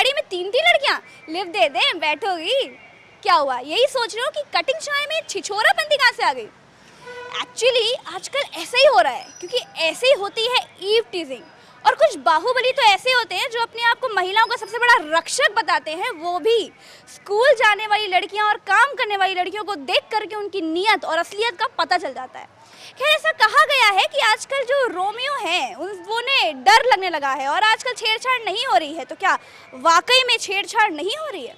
गाड़ी में 3-3 लड़कियां, लिफ्ट दे दें, बैठोगी। क्या हुआ, यही सोच रहे हो कि कटिंग चाय में छिछोरापंती कहाँ से आ गई? एक्चुअली आजकल ऐसा ही हो रहा है, क्योंकि ऐसे ही होती है ईव टीजिंग। और कुछ बाहुबली तो ऐसे होते हैं जो अपने आप को महिलाओं का सबसे बड़ा रक्षक बताते हैं, वो भी स्कूल जाने वाली लड़कियां और काम करने वाली लड़कियों को देख करके उनकी नियत और असलियत का पता चल जाता है। खैर, ऐसा कहा गया है कि आजकल जो रोमियो हैं उन्हें डर लगने लगा है और आजकल छेड़छाड़ नहीं हो रही है। तो क्या वाकई में छेड़छाड़ नहीं हो रही है?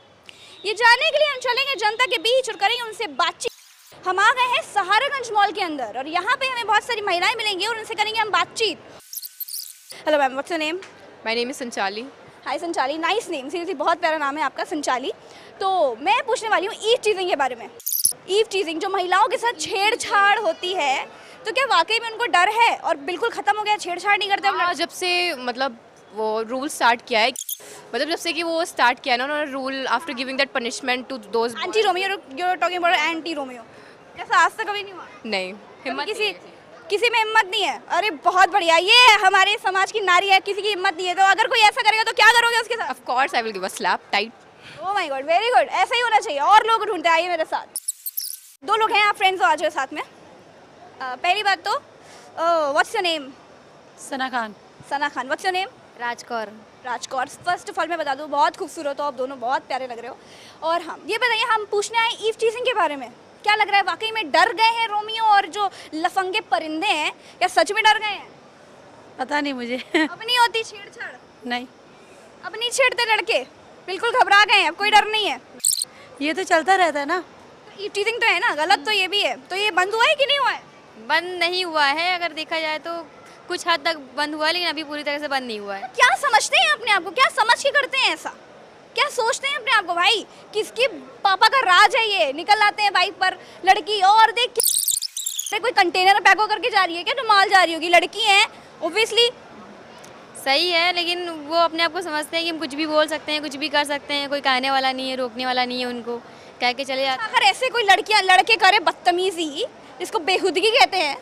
ये जानने के लिए हम चलेंगे जनता के बीच और करेंगे उनसे बातचीत। हम आ गए हैं सहारागंज मॉल के अंदर और यहाँ पे हमें बहुत सारी महिलाएं मिलेंगी और उनसे करेंगे हम बातचीत। Hello ma'am, what's your name? My name is संचाली। Hi संचाली, nice name, seriously बहुत प्यारा नाम है आपका, संचाली। तो मैं पूछने वाली हूँ ईव टीजिंग के बारे में। ईव टीजिंग जो महिलाओं के साथ छेड़छाड़ होती है, तो क्या वाकई में उनको डर है और बिल्कुल खत्म हो गया, छेड़छाड़ नहीं करते? हाँ, जब से मतलब वो रूल स्टार्ट किया है, मतलब जब से कि वो स्टार्ट किया ना उन्होंने rule, after giving that punishment to those anti Romeo, you are talking about anti Romeo, ऐसा आज तक कभी नहीं हुआ? नहीं, हिम्मत किसी में हिम्मत नहीं है। अरे बहुत बढ़िया, ये हमारे समाज की नारी है, किसी की हिम्मत नहीं है। तो अगर कोई ऐसा करेगा तो क्या करोगे उसके साथ? Of course I will give a slap tight. Oh my God, very good, ऐसा ही होना चाहिए। और लोग ढूंढते आइए मेरे साथ। 2 लोग हैं, आप फ्रेंड्स हो, आ जाओ साथ में। पहली बात तो what's your name? Sana Khan. Sana Khan, what's your name? Rajkaur. Rajkaur, first of all मैं बता दूं, बहुत खूबसूरत हो आप दोनों, बहुत प्यारे लग रहे हो। और हम ये बताइए, हम पूछने आए ईव टीजिंग के बारे में। क्या लग रहा है, वाकई में डर गए हैं रोमियो और जो लफंगे परिंदे हैं, क्या सच में डर गए हैं? पता नहीं मुझे। अब नहीं होती छेड़छाड़? नहीं, अब नहीं छेड़ते लड़के, बिल्कुल घबरा गए हैं, अब कोई डर नहीं है। ये तो चलता रहता है ना। तो ईव टीजिंग तो है ना, गलत तो ये भी है। तो ये बंद हुआ है कि नहीं हुआ है? बंद नहीं हुआ है, अगर देखा जाए तो कुछ हद तक बंद हुआ है, लेकिन अभी पूरी तरह से बंद नहीं हुआ है। क्या समझते हैं अपने आप को, क्या समझ के करते हैं ऐसा? क्या सोचते हैं अपने आप को, भाई किसके पापा का राज है ये? निकल आते हैं बाइक पर लड़की और देख कोई कंटेनर पैक होकर के जा रही है क्या, जो माल जा रही होगी, लड़की है ऑब्वियसली। सही है, लेकिन वो अपने आप को समझते हैं कि हम कुछ भी बोल सकते हैं, कुछ भी कर सकते हैं, कोई कहने वाला नहीं है, रोकने वाला नहीं है, उनको कह के चले जाते हैं। अगर ऐसे कोई लड़के करे बदतमीजी, जिसको बेहुदगी कहते हैं,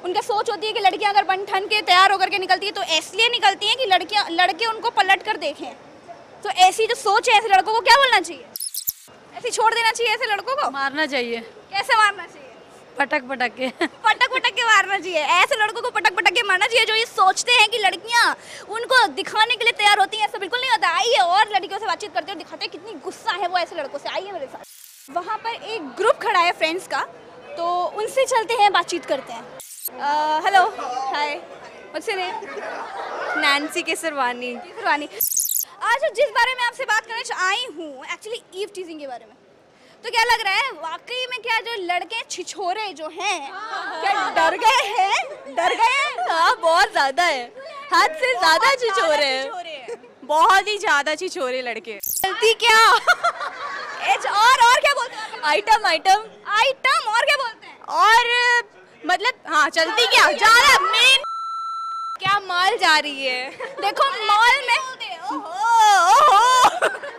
उनका सोच होती है कि लड़कियां अगर बन ठन के तैयार होकर के निकलती है तो इसलिए निकलती हैं कि लड़के उनको पलट कर देखें। तो ऐसी जो सोच है, ऐसे लड़कों को क्या बोलना चाहिए? ऐसे छोड़ देना चाहिए ऐसे लड़कों को? मारना चाहिए। कैसे मारना चाहिए? पटक पटक के। पटक पटक के मारना चाहिए। ऐसे लड़कों को पटक पटक के मारना चाहिए जो ये सोचते हैं कि लड़कियां उनको दिखाने के लिए तैयार होती हैं। ऐसा बिल्कुल नहीं होता। आइए और लड़कियों से बातचीत करते हैं, दिखाते हैं कितनी गुस्सा है वो ऐसे लड़कों से। आइए मेरे साथ। वहाँ पर एक ग्रुप खड़ा है फ्रेंड्स का, तो उनसे चलते हैं, बातचीत करते हैं। Hello, hi, what's your name? Nancy Kesarwani. आज जिस बारे में आपसे बात करने आई हूँ, एक्चुअली ईव टीजिंग के बारे में। तो क्या लग रहा है, वाकई में क्या जो लड़के छिछोरे जो हैं, क्या डर गए हैं? डर गए हैं? हाँ, बहुत ज्यादा है, हद से ज्यादा छिछोरे हैं, बहुत ही ज्यादा छिछोरे लड़के। गलती क्या? और क्या बोलते हैं? आइटम और क्या बोलते हैं? और मतलब हाँ, चलती क्या ज्यादा मेन क्या माल जा रही है। देखो मॉल में,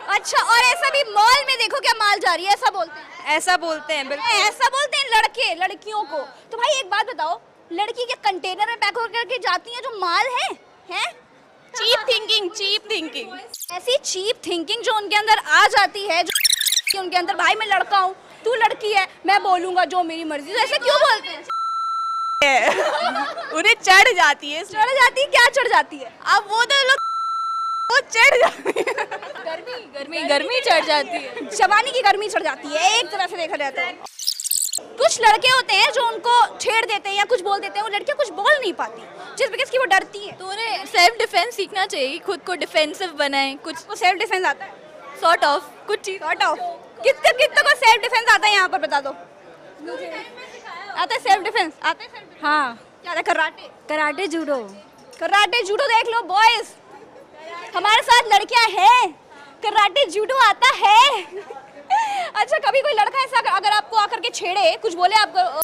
अच्छा, और ऐसा भी मॉल में देखो क्या माल जा रही है, ऐसा बोलते हैं? ऐसा बोलते हैं, बिल्कुल ऐसा बोलते हैं लड़के लड़कियों को। तो भाई एक बात बताओ, लड़की के कंटेनर में पैक होकर के जाती है जो माल है? चीप थिंकिंग ऐसी चीप थिंकिंग जो उनके अंदर आ जाती है, जो उनके अंदर, भाई मैं लड़का हूँ, तू लड़की है, मैं बोलूंगा जो मेरी मर्जी। तो ऐसे क्यों बोलते हैं? उन्हें चढ़ जाती है। क्या चढ़ जाती है? अब वो तो लोग वो चढ़ जाती है, गर्मी चढ़ जाती है, जवानी की गर्मी चढ़ जाती है, एक तरह से देखा जाए तो। कुछ लड़के होते हैं जो उनको छेड़ देते हैं या कुछ बोल देते हैं, वो लड़कियां कुछ बोल नहीं पाती, जिस वजह से वो डरती है। तो उन्हें सेल्फ डिफेंस सीखना चाहिए, खुद को डिफेंसिव बनाएं। कुछ को सेल्फ डिफेंस आता है? सॉर्ट ऑफ, कुछ चीज सॉर्ट ऑफ। कितना को सेल्फ डिफेंस आता है यहाँ पर बता दो? आता है सेल्फ डिफेंस? आता है? हाँ, क्या है? Karate judo. देख लो बॉयज, हमारे साथ लड़कियां हैं, कराटे जूडो आता है। अच्छा, कभी कोई लड़का ऐसा अगर आपको आकर के छेड़े, कुछ बोले आपको,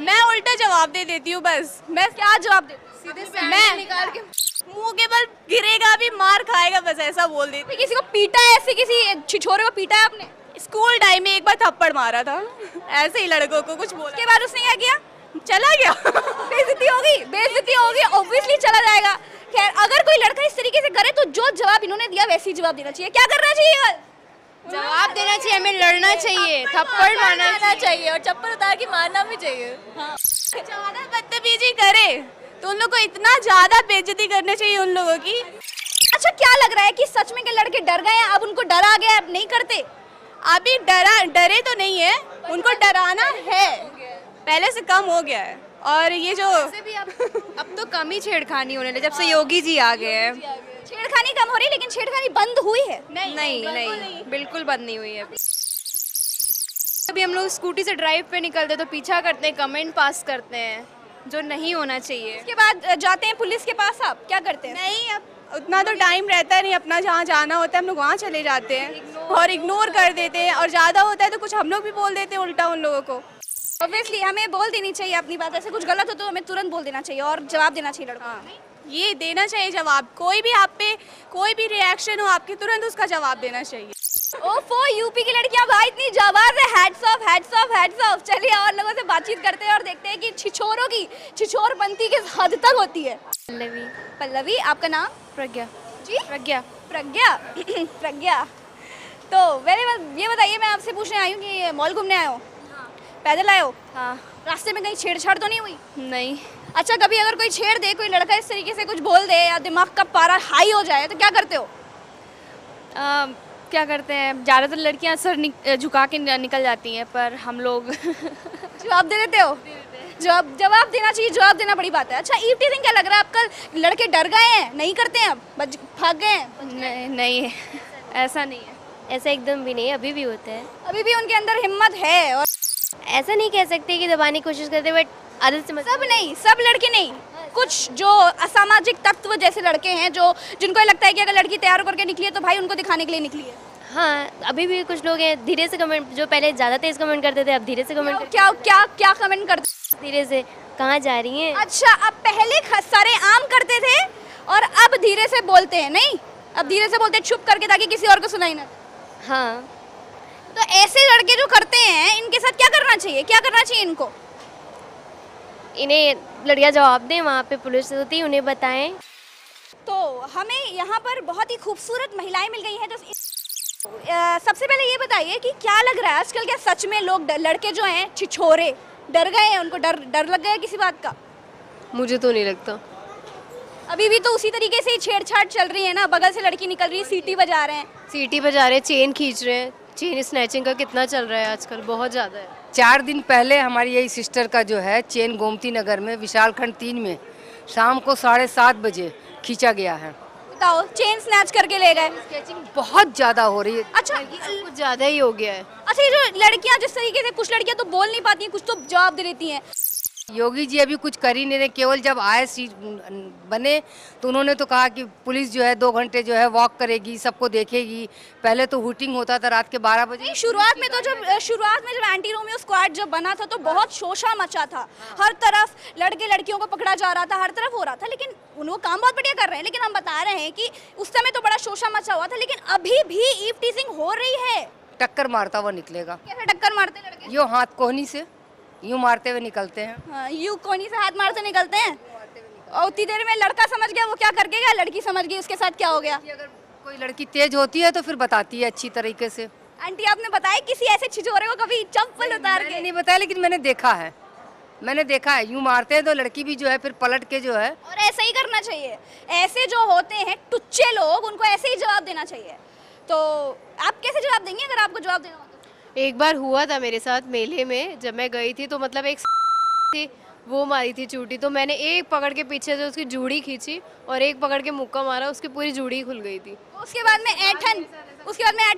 मैं उल्टा जवाब दे देती हूँ बस। मैं क्या जवाब दे? मैं निकाल के मुंह के बल गिरेगा भी, मार खाएगा, बस ऐसा बोल देती। किसी को पीटा है, ऐसे किसी छिछोरे को पीटा है आपने? स्कूल टाइम में एक बार थप्पड़ मारा था, ऐसे ही लड़कों को कुछ बोला। के बाद उसने क्या किया? चला गया। बेइज्जती होगी ऑब्वियसली, चला जाएगा। खैर, अगर कोई लड़का इस तरीके से करे तो जो जवाब इन्होंने दिया वैसे ही जवाब देना चाहिए। क्या करना चाहिए? जवाब देना चाहिए, हमें लड़ना चाहिए, थप्पड़ मारना चाहिए और चप्पल उतार के मारना भी चाहिए। हाँ। ज्यादा बदतमीजी करे तो उन लोगों को इतना ज्यादा बेइज्जती करनी चाहिए उन लोगों की। अच्छा, क्या लग रहा है कि सच में के लड़के डर गए हैं, अब उनको डर आ गया, अब नहीं करते? अभी डरे तो नहीं है, उनको डराना है, पहले से कम हो गया है। और ये जो भी अब तो कम ही छेड़खानी होने लगी जब से योगी जी आ गए हैं। छेड़खानी कम हो रही, लेकिन छेड़खानी बंद हुई है? नहीं, बिल्कुल बंद नहीं हुई है अभी। अभी हम लोग स्कूटी से ड्राइव पे निकलते तो पीछा करते हैं, कमेंट पास करते हैं, जो नहीं होना चाहिए। उसके बाद जाते हैं पुलिस के पास, आप क्या करते हैं? नहीं, अब उतना तो टाइम रहता नहीं, अपना जहाँ जाना होता है हम लोग वहाँ चले जाते हैं और इग्नोर कर देते हैं, और ज़्यादा होता है तो कुछ हम लोग भी बोल देते हैं उल्टा उन लोगों को। ऑब्वियसली हमें बोल देनी चाहिए अपनी बात, ऐसे कुछ गलत हो तो हमें तुरंत बोल देना चाहिए और जवाब देना चाहिए लड़कों को। ये देना चाहिए जवाब, कोई भी आप पे कोई भी रिएक्शन हो आपके, तुरंत उसका जवाब देना चाहिए। ओफो, यूपी की लड़कियां भाई इतनी जाबाज है, hats off hats off hats off. चलिए और लोगों से बातचीत करते हैं और देखते हैं कि छिछोरों की छिछोरपंती किस हद तक होती है। पल्लवी। पल्लवी, आपका नाम? प्रज्ञा। जी, प्रज्ञा। प्रज्ञा। प्रज्ञा, तो वेरी वेल, ये बताइए, मैं आपसे पूछने आई हूँ कि मॉल घूमने आए हो? पैदल आए हो? हाँ। रास्ते में कहीं छेड़छाड़ तो नहीं हुई? नहीं। अच्छा, कभी अगर कोई छेड़ दे, कोई लड़का इस तरीके से कुछ बोल दे या दिमाग का पारा हाई हो जाए तो क्या करते हो? क्या करते हैं, ज़्यादातर लड़कियां सर झुका के निकल जाती हैं, पर हम लोग जवाब दे देते हो? जवाब देना चाहिए, जवाब देना बड़ी बात है। अच्छा, ईव टीजिंग क्या लग रहा है आपका? लड़के डर गए हैं, नहीं करते हैं, अब भाग गए हैं? नहीं, ऐसा नहीं है। ऐसा एकदम भी नहीं, अभी भी होता है। अभी भी उनके अंदर हिम्मत है? और ऐसा नहीं कह सकते कि दबाने की कोशिश करते, बट आदत से सब नहीं, सब लड़के नहीं, कुछ जो असामाजिक तत्व जैसे लड़के हैं जो जिनको लगता है कि अगर लड़की तैयार करके निकली है तो भाई उनको दिखाने के लिए निकली है। हाँ, अभी भी कुछ लोग हैं धीरे से कमेंट, जो पहले ज़्यादा तेज कमेंट करते थे अब धीरे से कमेंट क्या क्या क्या कमेंट करते? धीरे से कहाँ जा रही हैं। अच्छा, अब पहले सारे आम करते थे और अब धीरे से बोलते हैं? नहीं, अब धीरे से बोलते हैं छुप करके ताकि किसी और को सुनाई ना। हाँ, तो ऐसे लड़के जो करते हैं इनके साथ क्या करना चाहिए, क्या करना चाहिए इनको? इन्हें लड़कियाँ जवाब दें, वहाँ पे पुलिस होती है, उन्हें बताएं। तो हमें यहाँ पर बहुत ही खूबसूरत महिलाएं मिल गई हैं जो सबसे पहले ये बताइए कि क्या लग रहा है आजकल, क्या सच में लोग लड़के जो हैं छिछोरे डर गए हैं, उनको डर लग गया है किसी बात का? मुझे तो नहीं लगता। अभी भी तो उसी तरीके से ही छेड़छाड़ चल रही है ना, बगल से लड़की निकल रही है, सीटी बजा रहे हैं। सीटी बजा रहे हैं, चेन खींच रहे हैं, चेन स्नैचिंग का कितना चल रहा है आजकल, बहुत ज़्यादा है। 4 दिन पहले हमारी यही सिस्टर का जो है चेन गोमती नगर में विशाल खंड 3 में शाम को 7:30 बजे खींचा गया है। बताओ, चेन स्नैच करके ले गए। स्केचिंग बहुत ज़्यादा हो रही है। अच्छा, कुछ ज़्यादा ही हो गया है। अच्छा, ये जो लड़कियां जिस तरीके से, कुछ लड़कियां तो बोल नहीं पाती हैं, कुछ तो जवाब दे देती हैं। योगी जी अभी कुछ कर ही नहीं रहे, केवल जब आए सीट बने तो उन्होंने तो कहा कि पुलिस जो है 2 घंटे जो है वॉक करेगी, सबको देखेगी। पहले तो हुटिंग होता था रात के 12 बजे। शुरुआत में जब एंटी रोमियो स्क्वाड जब बना था तो बहुत शोशा मचा था, हर तरफ लड़के लड़कियों को पकड़ा जा रहा था, हर तरफ हो रहा था, लेकिन वो काम बहुत बढ़िया कर रहे हैं। लेकिन हम बता रहे हैं कि उस समय तो बड़ा शोशा मचा हुआ था, लेकिन अभी भी ईव टीजिंग हो रही है। टक्कर मारता हुआ निकलेगा। कैसे टक्कर मारते लड़के? यूँ हाथ कोहनी से यूँ मारते हुए निकलते हैं। हाँ, यूं कोनी से हाथ मारते निकलते हैं। और उतनी देर में लड़का समझ गया वो क्या करके गया, लड़की समझ गई उसके साथ क्या हो गया। अगर कोई लड़की तेज होती है तो फिर बताती है अच्छी तरीके से। आंटी, आपने बताया किसी ऐसे छिछोरे को कभी चप्पल उतार के? नहीं बताया, लेकिन मैंने देखा है, यूँ मारते हैं तो लड़की भी जो है फिर पलट के जो है। और ऐसा ही करना चाहिए। ऐसे जो होते हैं टुच्चे लोग, उनको ऐसे ही जवाब देना चाहिए। तो आप कैसे जवाब देंगे अगर आपको जवाब देना हो? एक बार हुआ था मेरे साथ मेले में, जब मैं गई थी तो मतलब एक थी वो मारी थी चूटी, तो मैंने एक पकड़ के पीछे से उसकी जूड़ी खींची और एक पकड़ के मुक्का मारा, उसकी पूरी जूड़ी खुल गई थी। उसके बाद में ऐठन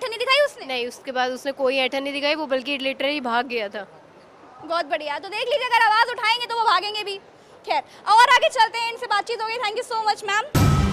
नहीं दिखाई उसने? नहीं, उसके बाद उसने कोई ऐठन नहीं दिखाई, वो बल्कि लिटरली भाग गया था। बहुत बढ़िया। तो देख लीजिए, अगर आवाज़ उठाएंगे तो वो भागेंगे भी। खैर, और आगे चलते हैं, इनसे बातचीत हो गई। Thank you so much ma'am.